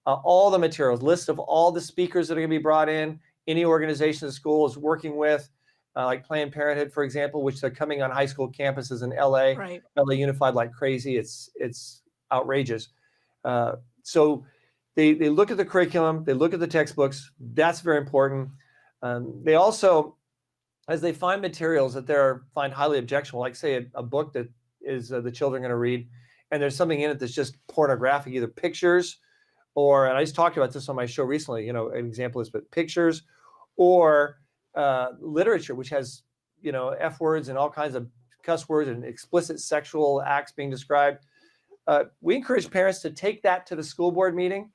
all the materials, list of all the speakers that are going to be brought in, any organization the school is working with, like Planned Parenthood, for example, which they're coming on high school campuses in LA, right. LA Unified like crazy. It's outrageous. So they look at the curriculum, they look at the textbooks. That's very important. They also, as they find materials that they find highly objectionable, like say a book that is the children going to read, and there's something in it that's just pornographic, either pictures or, and I just talked about this on my show recently, an example is but pictures or literature, which has, F words and all kinds of cuss words and explicit sexual acts being described. We encourage parents to take that to the school board meeting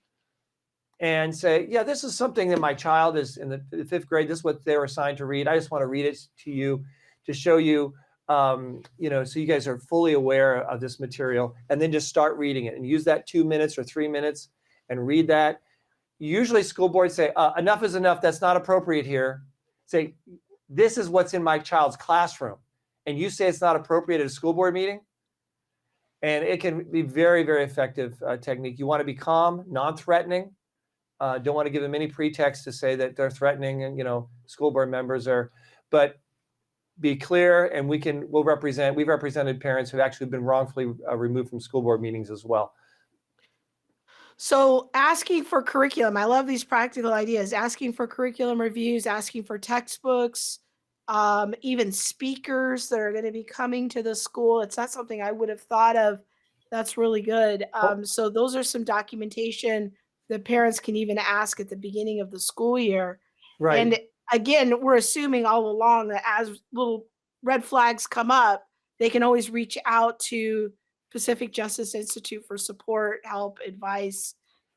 and say, yeah, this is something that my child is in the 5th grade. This is what they were assigned to read. I just want to read it to you to show you, so you guys are fully aware of this material, and then just start reading it and use that 2 minutes or 3 minutes and read that. Usually school boards say, enough is enough. That's not appropriate here. Say, this is what's in my child's classroom. And you say it's not appropriate at a school board meeting? And it can be very, very effective technique. You want to be calm, non-threatening. Don't want to give them any pretext to say that they're threatening, and school board members are, but be clear, and we've represented parents who've actually been wrongfully removed from school board meetings as well. So asking for curriculum, I love these practical ideas, asking for curriculum reviews, asking for textbooks, even speakers that are going to be coming to the school. It's not something I would have thought of. That's really good. So those are some documentation that parents can even ask at the beginning of the school year. Right. And again, we're assuming all along that as little red flags come up, they can always reach out to Pacific Justice Institute for support, help, advice,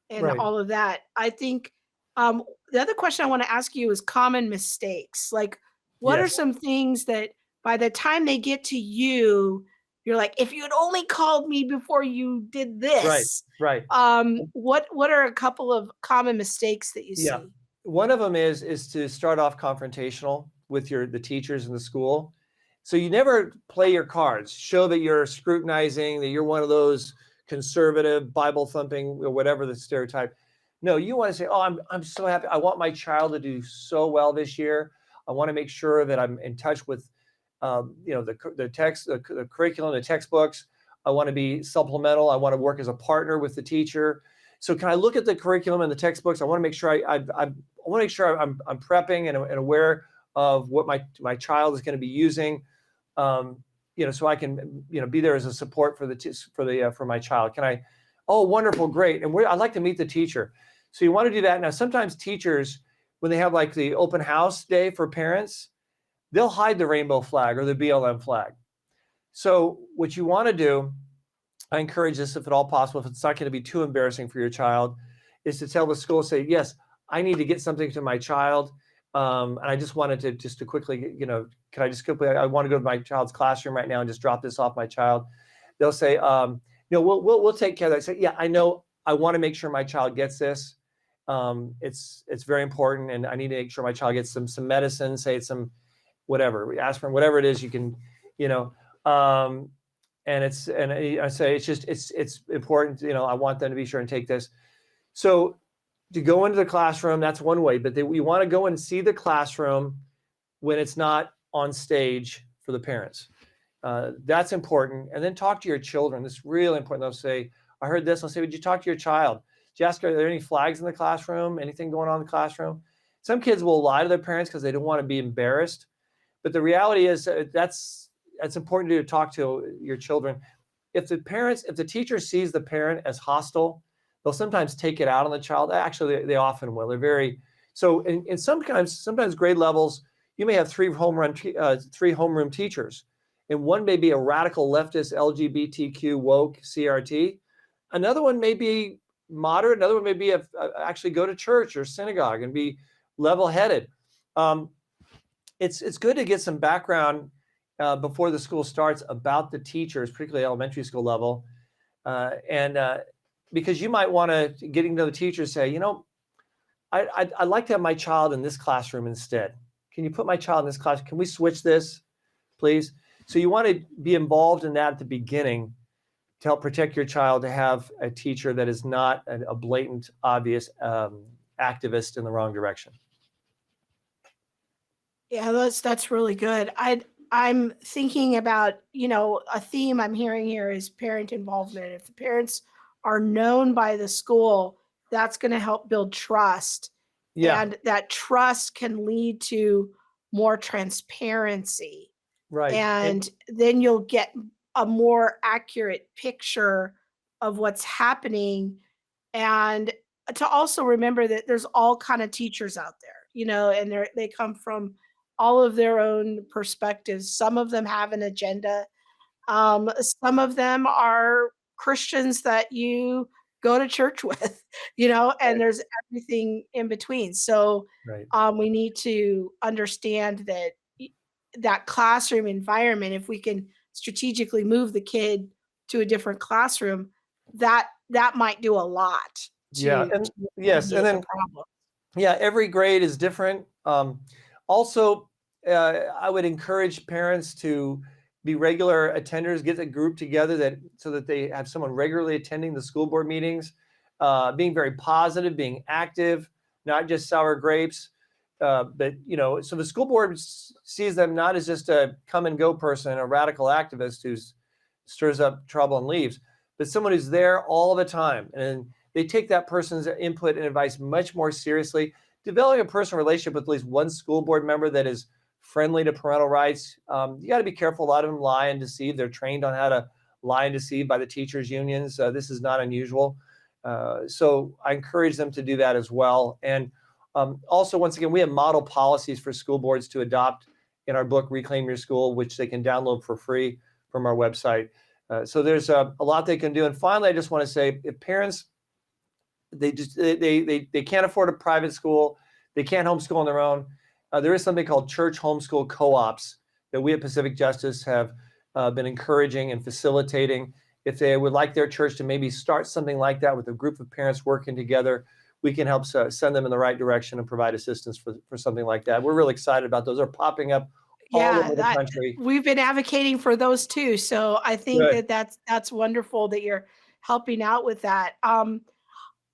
and Right. all of that. I think the other question I want to ask you is common mistakes. Like, what are Yes. some things that by the time they get to you, you're like, if you had only called me before you did Right. this, Right. what are a couple of common mistakes that you Yeah. see? One of them is to start off confrontational with the teachers in the school. So you never play your cards, show that you're scrutinizing, that you're one of those conservative, Bible thumping, or whatever the stereotype. No, you want to say, "Oh, I'm so happy. I want my child to do so well this year. I want to make sure that I'm in touch with, the text, the curriculum, the textbooks. I want to be supplemental. I want to work as a partner with the teacher. So can I look at the curriculum and the textbooks? I want to make sure I want to make sure I'm prepping and aware of what my child is going to be using, so I can be there as a support for my child. Can I? Oh, wonderful, great. And I'd like to meet the teacher. So you want to do that. Now, sometimes teachers, when they have like the open house day for parents, they'll hide the rainbow flag or the BLM flag. So what you want to do, I encourage this if at all possible, if it's not going to be too embarrassing for your child, is to tell the school, say, yes, I need to get something to my child. And I just wanted to quickly, can I just quickly, I want to go to my child's classroom right now and just drop this off my child. They'll say, we'll take care of that. I say, yeah, I know, I want to make sure my child gets this. It's very important. And I need to make sure my child gets some medicine, say some whatever, aspirin, whatever it is you can, you know, um, and I say it's important. I want them to be sure and take this. So to go into the classroom, that's one way, but we want to go and see the classroom when it's not on stage for the parents. That's important. And then talk to your children. This is really important. They'll say, I heard this. I'll say, would you talk to your child? Did you ask, are there any flags in the classroom? Anything going on in the classroom? Some kids will lie to their parents because they don't want to be embarrassed. But the reality is that's important to talk to your children. If the teacher sees the parent as hostile, they'll sometimes take it out on the child. Actually, they often will. They're very, so in sometimes grade levels, you may have three homeroom teachers, and one may be a radical leftist LGBTQ woke CRT. Another one may be moderate. Another one may be actually go to church or synagogue and be level-headed. It's good to get some background before the school starts about the teachers, particularly elementary school level, and because you might want to getting to know the teachers, say, I'd like to have my child in this classroom instead. Can you put my child in this class? Can we switch this, please? So you want to be involved in that at the beginning to help protect your child, to have a teacher that is not a blatant, obvious activist in the wrong direction. Yeah, that's really good. I'm thinking about, a theme I'm hearing here is parent involvement. If the parents are known by the school, that's going to help build trust, Yeah, and that trust can lead to more transparency. right. And then you'll get a more accurate picture of what's happening, and to also remember that there's all kind of teachers out there, and they come from all of their own perspectives. Some of them have an agenda. Some of them are Christians that you go to church with, and Right, there's everything in between. So right. we need to understand that that classroom environment, if we can strategically move the kid to a different classroom, that might do a lot Yeah, to and yes, and alleviate the then problem. yeah, every grade is different. Also, I would encourage parents to be regular attenders, get a group together so that they have someone regularly attending the school board meetings, being very positive, being active, not just sour grapes. But so the school board sees them not as just a come and go person, a radical activist who stirs up trouble and leaves, but someone who's there all the time, and they take that person's input and advice much more seriously. Developing a personal relationship with at least one school board member that is friendly to parental rights. You got to be careful. A lot of them lie and deceive. They're trained on how to lie and deceive by the teachers' unions. This is not unusual. So I encourage them to do that as well. And also, once again, we have model policies for school boards to adopt in our book, Reclaim Your School, which they can download for free from our website. So there's a lot they can do. And finally, I just want to say, if parents, they can't afford a private school, they can't homeschool on their own, there is something called church homeschool co-ops that we at Pacific Justice have been encouraging and facilitating. If they would like their church to maybe start something like that with a group of parents working together, we can help send them in the right direction and provide assistance for something like that. We're really excited about those. They're popping up all Yeah, over the that country. we've been advocating for those too. So I think Good. that that's wonderful that you're helping out with that.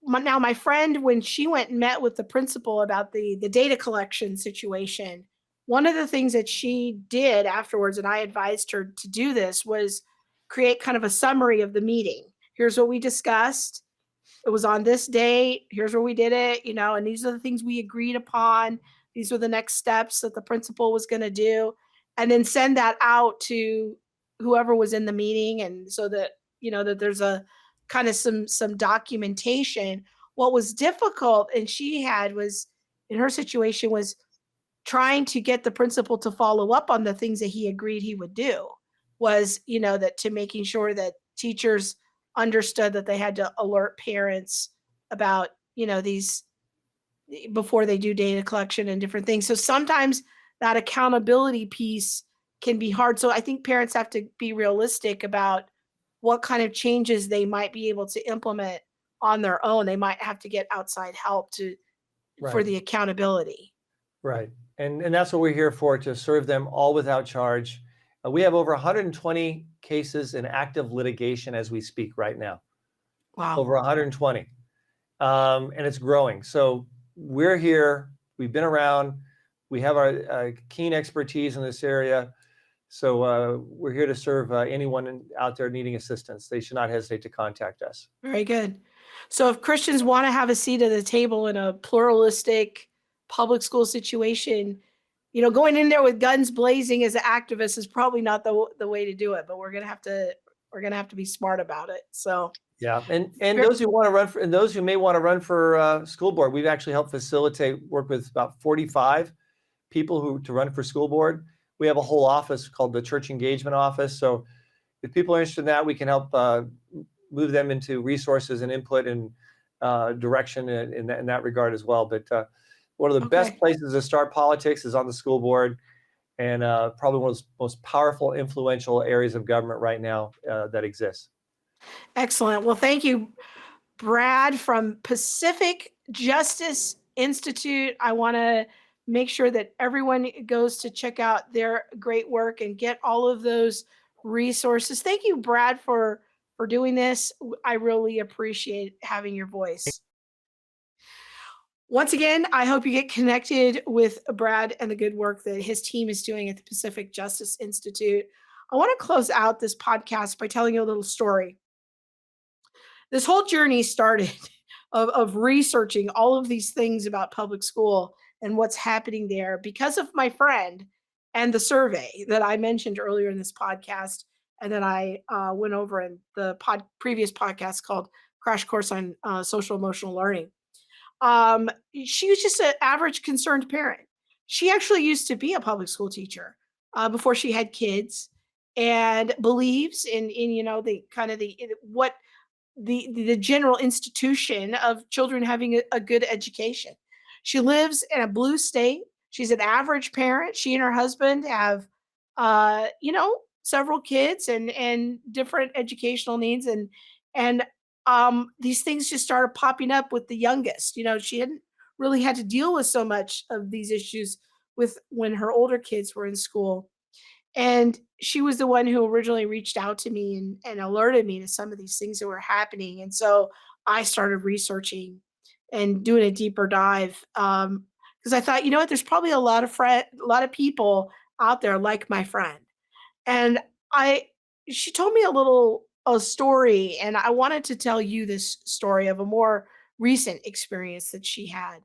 Now my friend, when she went and met with the principal about the data collection situation, one of the things that she did afterwards, and I advised her to do this, was create kind of a summary of the meeting. Here's what we discussed. It was on this date. Here's where we did it, and these are the things we agreed upon. These were the next steps that the principal was going to do. And then send that out to whoever was in the meeting. And so that, that there's a kind of some documentation. What was difficult, and she had was in her situation, was trying to get the principal to follow up on the things that he agreed he would do, was, that to making sure that teachers understood that they had to alert parents about, these before they do data collection and different things. So sometimes that accountability piece can be hard. So I think parents have to be realistic about what kind of changes they might be able to implement on their own. They might have to get outside help to for Right. the accountability. Right. And that's what we're here for, to serve them all without charge. We have over 120 cases in active litigation as we speak right now. Wow. Over 120. And it's growing. So we're here. We've been around. We have our keen expertise in this area. So we're here to serve anyone out there needing assistance. They should not hesitate to contact us. Very good. So if Christians want to have a seat at the table in a pluralistic public school situation, going in there with guns blazing as an activist is probably not the way to do it, but we're gonna have to be smart about it. So Yeah, and ver- those who want to run for, and those who may want to run for school board, we've actually helped facilitate, work with about 45 people who to run for school board. We have a whole office called the Church Engagement Office. So if people are interested in that, we can help move them into resources and input and direction in that regard as well. But one of the best okay. places to start politics is on the school board, and probably one of the most powerful, influential areas of government right now that exists. Excellent. Well, thank you, Brad from Pacific Justice Institute. I want to make sure that everyone goes to check out their great work and get all of those resources. Thank you, Brad, for doing this. I really appreciate having your voice. Once again, I hope you get connected with Brad and the good work that his team is doing at the Pacific Justice Institute. I want to close out this podcast by telling you a little story. This whole journey started of researching all of these things about public school and what's happening there because of my friend and the survey that I mentioned earlier in this podcast, and then I went over in the previous podcast called Crash Course on Social Emotional Learning. Um, she was just an average concerned parent. She actually used to be a public school teacher before she had kids, and believes in the kind of the what the general institution of children having a good education. She lives in a blue state. She's an average parent. She and her husband have, several kids and different educational needs, and these things just started popping up with the youngest. She hadn't really had to deal with so much of these issues with when her older kids were in school, and she was the one who originally reached out to me and alerted me to some of these things that were happening. And so I started researching and doing a deeper dive, because I thought, what, there's probably a lot of people out there like my friend. And I, she told me a story, and I wanted to tell you this story of a more recent experience that she had,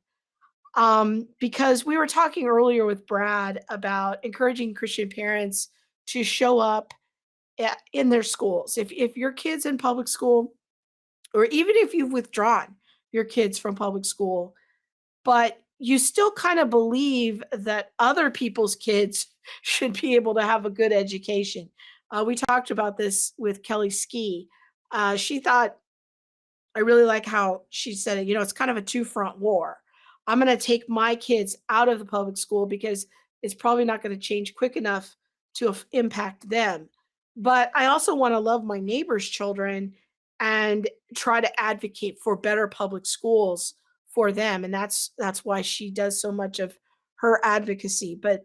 because we were talking earlier with Brad about encouraging Christian parents to show up in their schools. If your kid's in public school, or even if you've withdrawn your kids from public school, but you still kind of believe that other people's kids should be able to have a good education. We talked about this with Kelly Ski. She thought, I really like how she said it. It's kind of a two-front war. I'm going to take my kids out of the public school because it's probably not going to change quick enough to impact them. But I also want to love my neighbors' children and try to advocate for better public schools for them. And that's why she does so much of her advocacy. But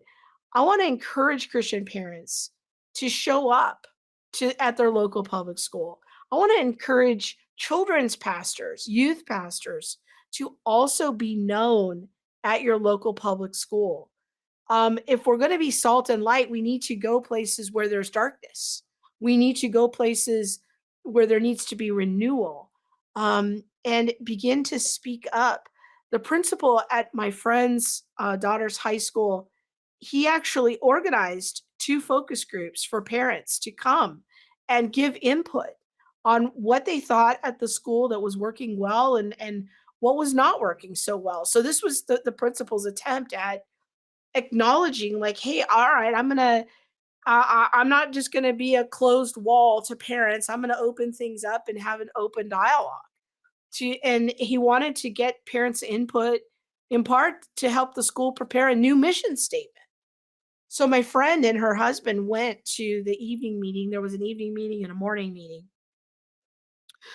I want to encourage Christian parents to show up at their local public school. I want to encourage children's pastors, youth pastors, to also be known at your local public school. If we're going to be salt and light, we need to go places where there's darkness. We need to go places where there needs to be renewal, and begin to speak up. The principal at my friend's daughter's high school, he actually organized two focus groups for parents to come and give input on what they thought at the school that was working well, and what was not working so well. So this was the principal's attempt at acknowledging, like, hey, all right, I'm not just gonna be a closed wall to parents. I'm gonna open things up and have an open dialogue. And he wanted to get parents' input in part to help the school prepare a new mission statement. So my friend and her husband went to the evening meeting. There was an evening meeting and a morning meeting.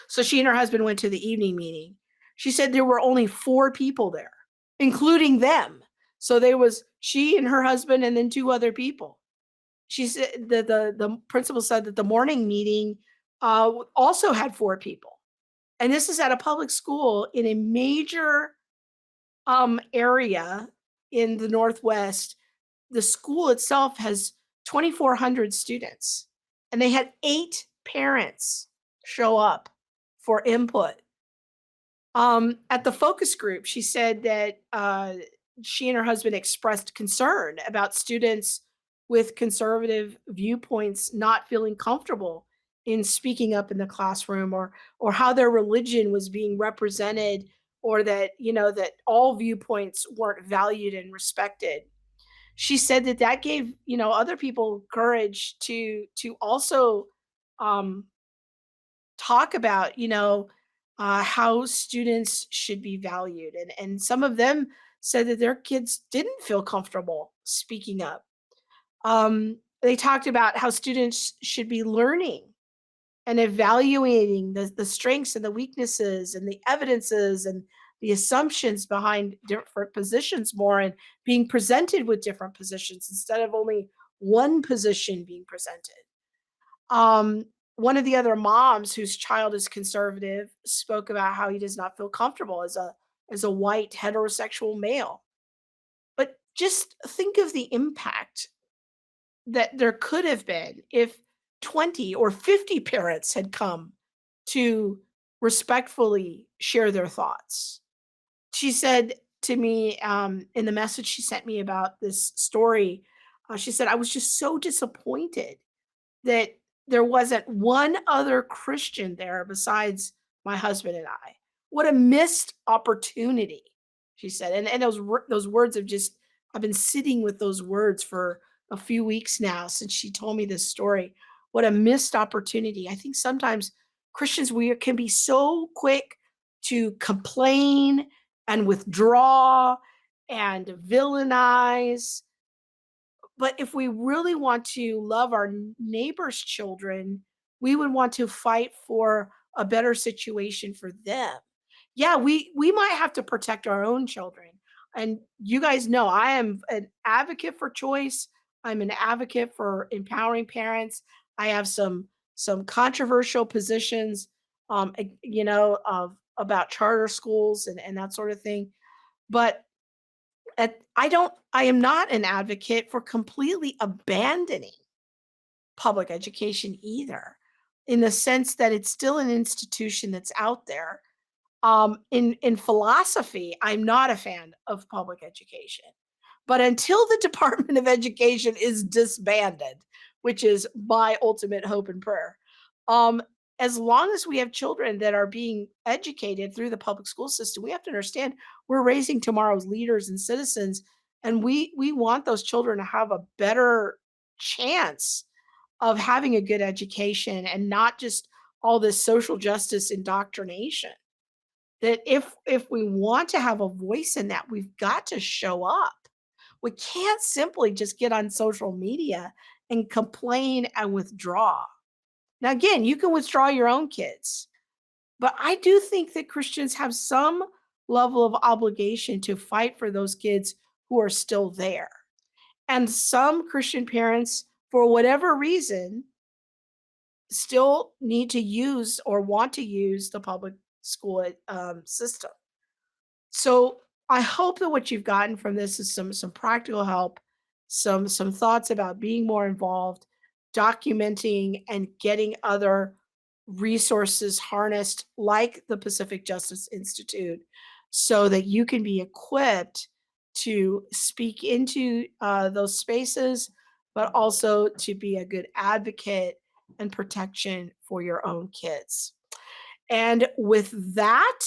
So she and her husband went to the evening meeting. She said there were only 4 people there, including them. So there was she and her husband and then two other people. She said the principal said that the morning meeting also had four people. And this is at a public school in a major area in the Northwest. The school itself has 2,400 students, and they had 8 parents show up for input. At the focus group, she said that she and her husband expressed concern about students with conservative viewpoints not feeling comfortable in speaking up in the classroom, or how their religion was being represented, or that that all viewpoints weren't valued and respected. She said that that gave other people courage to also um, talk about how students should be valued, and some of them said that their kids didn't feel comfortable speaking up. They talked about how students should be learning and evaluating the strengths and the weaknesses and the evidences and the assumptions behind different positions more, and being presented with different positions instead of only one position being presented. Um, One of the other moms whose child is conservative spoke about how he does not feel comfortable as a white heterosexual male. But just think of the impact that there could have been if 20 or 50 parents had come to respectfully share their thoughts. She said to me in the message she sent me about this story, she said, I was just so disappointed that there wasn't one other Christian there besides my husband and I. What a missed opportunity, she said. And those words have just I've been sitting with those words for a few weeks now since she told me this story. What a missed opportunity. I think sometimes Christians we can be so quick to complain and withdraw and villainize, but if we really want to love our neighbor's children, we would want to fight for a better situation for them. Yeah, we might have to protect our own children. And you guys know I am an advocate for choice. I'm an advocate for empowering parents. I have some controversial positions of about charter schools and that sort of thing. But I am not an advocate for completely abandoning public education either, in the sense that it's still an institution that's out there. In philosophy, I'm not a fan of public education. But until the Department of Education is disbanded, which is my ultimate hope and prayer, um, as long as we have children that are being educated through the public school system, we have to understand we're raising tomorrow's leaders and citizens, and we want those children to have a better chance of having a good education and not just all this social justice indoctrination. That if we want to have a voice in that, we've got to show up. We can't simply just get on social media and complain and withdraw. Now, again, you can withdraw your own kids, but I do think that Christians have some level of obligation to fight for those kids who are still there. And some Christian parents, for whatever reason, still need to use or want to use the public school system. So I hope that what you've gotten from this is some practical help, some thoughts about being more involved, documenting and getting other resources harnessed like the Pacific Justice Institute so that you can be equipped to speak into those spaces, but also to be a good advocate and protection for your own kids. And with that,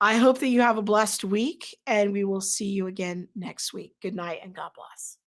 I hope that you have a blessed week, and we will see you again next week. Good night and God bless.